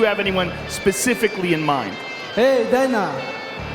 you have anyone specifically in mind? Hey, Dana,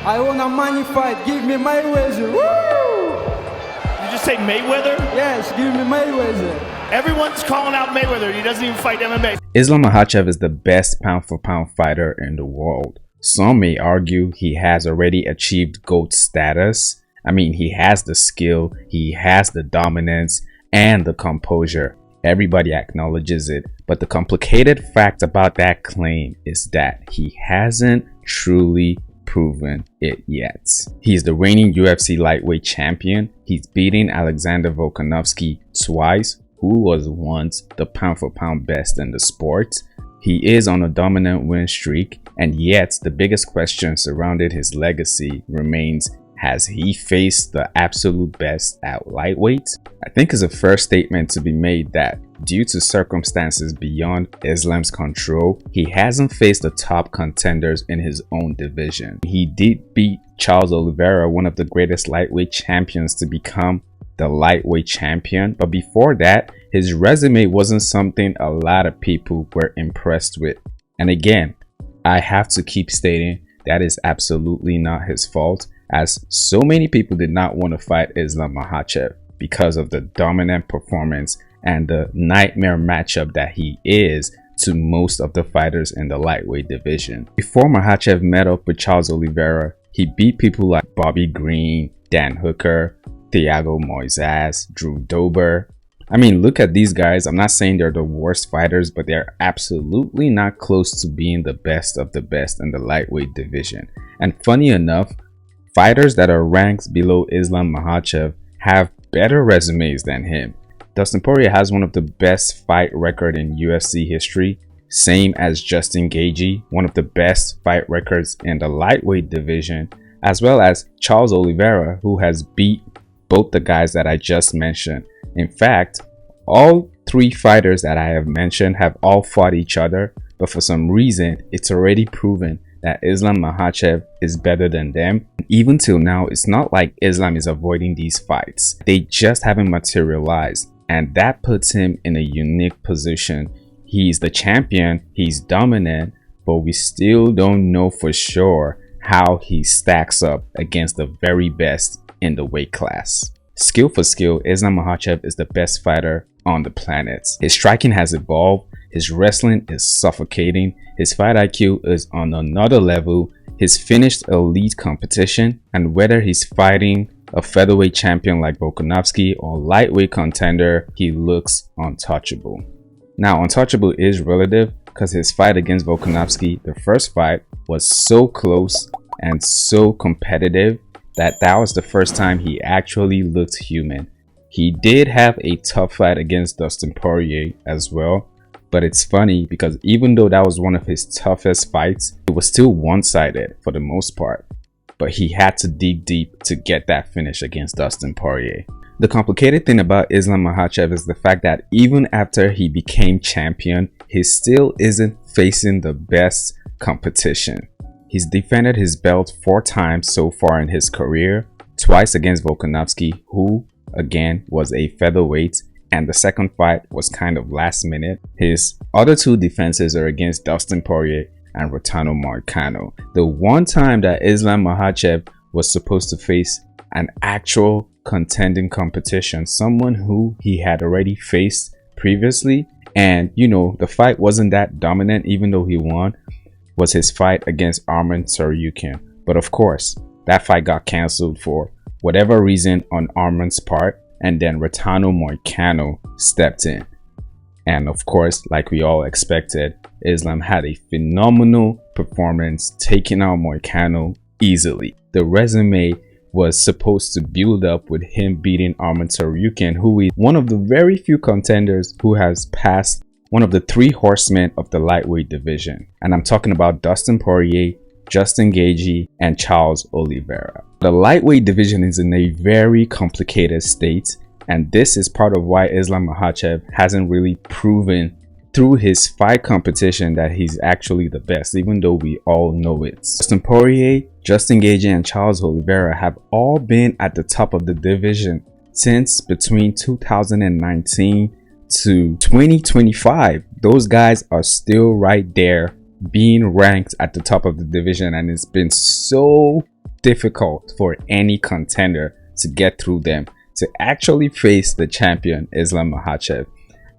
I want a money fight. Give me Mayweather. Woo! You just say Mayweather? Yes, give me Mayweather. Everyone's calling out Mayweather. He doesn't even fight MMA. Islam Makhachev is the best pound-for-pound fighter in the world. Some may argue he has already achieved GOAT status. I mean, he has the skill, he has the dominance, and the composure. Everybody acknowledges it. But the complicated fact about that claim is that he hasn't truly proven it yet. He's the reigning UFC lightweight champion. He's beaten Alexander Volkanovski twice, who was once the pound-for-pound best in the sport. He is on a dominant win streak, and yet the biggest question surrounding his legacy remains: has he faced the absolute best at lightweight? I think it's a fair statement to be made that due to circumstances beyond Islam's control, he hasn't faced the top contenders in his own division. He did beat Charles Oliveira, one of the greatest lightweight champions to become the lightweight champion, but before that, his resume wasn't something a lot of people were impressed with. And again, I have to keep stating that is absolutely not his fault, as so many people did not want to fight Islam Makhachev because of the dominant performance and the nightmare matchup that he is to most of the fighters in the lightweight division. Before Makhachev met up with Charles Oliveira, he beat people like Bobby Green, Dan Hooker, Thiago Moises, Drew Dober. I mean, look at these guys. I'm not saying they're the worst fighters, but they're absolutely not close to being the best of the best in the lightweight division. And funny enough, fighters that are ranked below Islam Makhachev have better resumes than him. Dustin Poirier has one of the best fight record in UFC history, same as Justin Gaethje, one of the best fight records in the lightweight division, as well as Charles Oliveira, who has beat both the guys that I just mentioned. In fact, all three fighters that I have mentioned have all fought each other, but for some reason, it's already proven that Islam Makhachev is better than them. Even till now, it's not like Islam is avoiding these fights. They just haven't materialized, and that puts him in a unique position. He's the champion, he's dominant, but we still don't know for sure how he stacks up against the very best in the weight class. Skill for skill, Islam Makhachev is the best fighter on the planet. His striking has evolved, his wrestling is suffocating, his fight IQ is on another level, he's finished elite competition, and whether he's fighting a featherweight champion like Volkanovski or lightweight contender, he looks untouchable. Now, untouchable is relative because his fight against Volkanovski, the first fight, was so close and so competitive that was the first time he actually looked human. He did have a tough fight against Dustin Poirier as well, but it's funny because even though that was one of his toughest fights, it was still one-sided for the most part, but he had to dig deep to get that finish against Dustin Poirier. The complicated thing about Islam Makhachev is the fact that even after he became champion, he still isn't facing the best competition. He's defended his belt 4 times so far in his career, twice against Volkanovski, who again was a featherweight, and the second fight was kind of last minute. His other 2 defenses are against Dustin Poirier and Rotano Moicano. The one time that Islam Makhachev was supposed to face an actual contending competition, someone who he had already faced previously, and you know, the fight wasn't that dominant even though he won, was his fight against Arman Tsarukyan. But of course, that fight got cancelled for whatever reason on Arman's part, and then Rotano Moicano stepped in. And of course, like we all expected, Islam had a phenomenal performance, taking out Moicano easily. The resume was supposed to build up with him beating Arman Tsarukyan, who is one of the very few contenders who has passed one of the 3 horsemen of the lightweight division. And I'm talking about Dustin Poirier, Justin Gaethje, and Charles Oliveira. The lightweight division is in a very complicated state, and this is part of why Islam Makhachev hasn't really proven through his fight competition that he's actually the best, even though we all know it. Dustin Poirier, Justin Gaethje, and Charles Oliveira have all been at the top of the division since between 2019 to 2025. Those guys are still right there being ranked at the top of the division, and it's been so difficult for any contender to get through them to actually face the champion Islam Makhachev.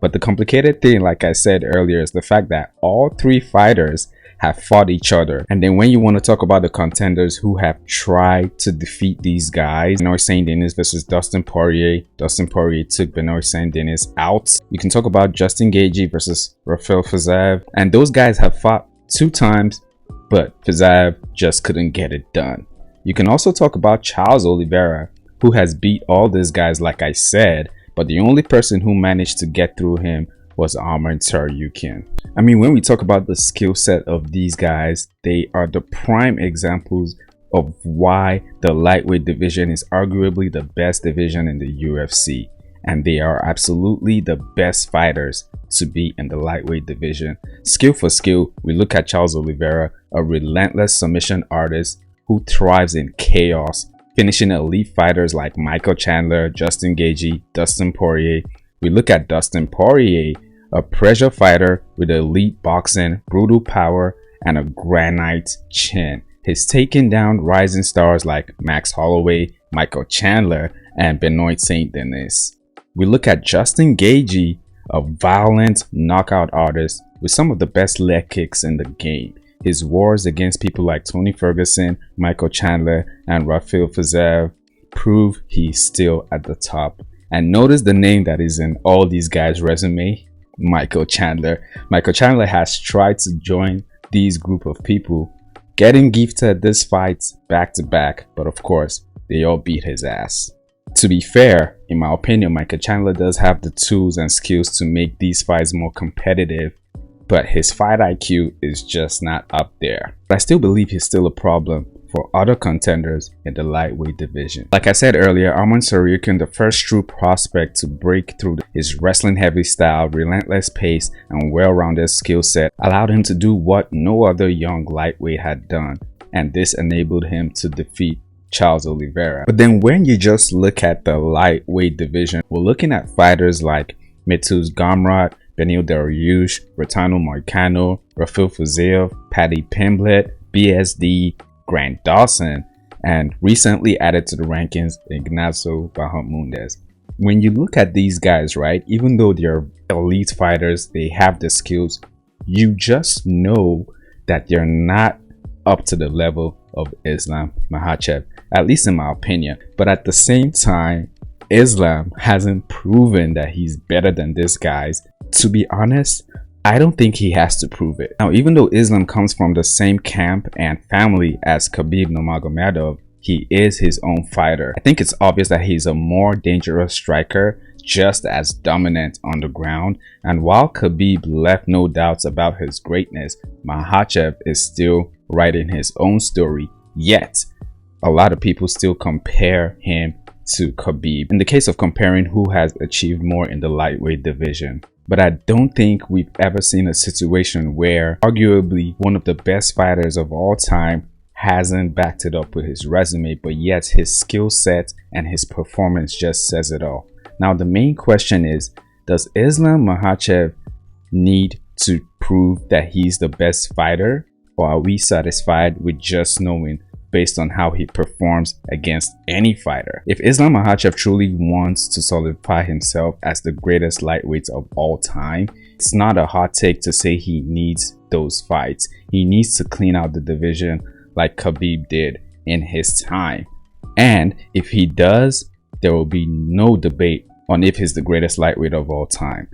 But the complicated thing, like I said earlier, is the fact that all three fighters have fought each other. And then when you want to talk about the contenders who have tried to defeat these guys, Benoit Saint-Denis versus Dustin Poirier. Dustin Poirier took Benoit Saint-Denis out. You can talk about Justin Gaethje versus Rafael Fiziev. And those guys have fought 2 times, but Fiziev just couldn't get it done. You can also talk about Charles Oliveira, who has beat all these guys, like I said, but the only person who managed to get through him was Arman Tsarukyan. I mean, when we talk about the skill set of these guys, they are the prime examples of why the lightweight division is arguably the best division in the UFC. And they are absolutely the best fighters to be in the lightweight division. Skill for skill, we look at Charles Oliveira, a relentless submission artist who thrives in chaos, finishing elite fighters like Michael Chandler, Justin Gaethje, Dustin Poirier. We look at Dustin Poirier, a pressure fighter with elite boxing, brutal power, and a granite chin. He's taken down rising stars like Max Holloway, Michael Chandler, and Benoit Saint-Denis. We look at Justin Gaethje, a violent knockout artist with some of the best leg kicks in the game. His wars against people like Tony Ferguson, Michael Chandler, and Rafael Fiziev prove he's still at the top. And notice the name that is in all these guys' resume, Michael Chandler. Michael Chandler has tried to join these group of people, getting gifted this fight back to back, but of course, they all beat his ass. To be fair, in my opinion, Michael Chandler does have the tools and skills to make these fights more competitive, but his fight IQ is just not up there. But I still believe he's still a problem for other contenders in the lightweight division. Like I said earlier, Arman Tsarukyan, the first true prospect to break through his wrestling heavy style, relentless pace, and well-rounded skill set, allowed him to do what no other young lightweight had done, and this enabled him to defeat Charles Oliveira. But then when you just look at the lightweight division, we're looking at fighters like Mateusz Gamrot, Beneil Dariush, Retano Moicano, Rafael Fiziev, Paddy Pimblett, BSD, Grant Dawson, and recently added to the rankings, Ignacio Bahamondes. When you look at these guys, right, even though they're elite fighters, they have the skills, you just know that they're not up to the level of Islam Makhachev, at least in my opinion. But at the same time, Islam hasn't proven that he's better than these guys. To be honest, I don't think he has to prove it. Now, even though Islam comes from the same camp and family as Khabib Nurmagomedov, he is his own fighter. I think it's obvious that he's a more dangerous striker, just as dominant on the ground. And while Khabib left no doubts about his greatness, Makhachev is still writing his own story. Yet, a lot of people still compare him to Khabib, in the case of comparing who has achieved more in the lightweight division. But I don't think we've ever seen a situation where arguably one of the best fighters of all time hasn't backed it up with his resume, but yet his skill set and his performance just says it all. Now the main question is, does Islam Makhachev need to prove that he's the best fighter, or are we satisfied with just knowing based on how he performs against any fighter? If Islam Makhachev truly wants to solidify himself as the greatest lightweight of all time, it's not a hot take to say he needs those fights. He needs to clean out the division like Khabib did in his time. And if he does, there will be no debate on if he's the greatest lightweight of all time,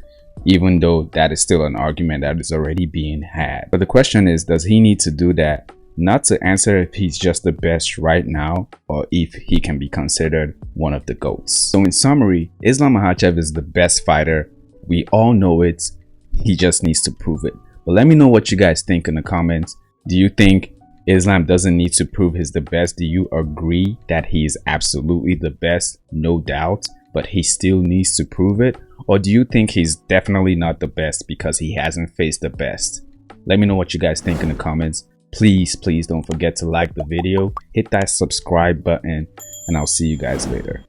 even though that is still an argument that is already being had. But the question is, does he need to do that? Not to answer if he's just the best right now or if he can be considered one of the GOATs. So in summary, Islam Makhachev is the best fighter. We all know it. He just needs to prove it. But let me know what you guys think in the comments. Do you think Islam doesn't need to prove he's the best? Do you agree that he is absolutely the best? No doubt, but he still needs to prove it? Or do you think he's definitely not the best because he hasn't faced the best? Let me know what you guys think in the comments. Please don't forget to like the video, hit that subscribe button, and I'll see you guys later.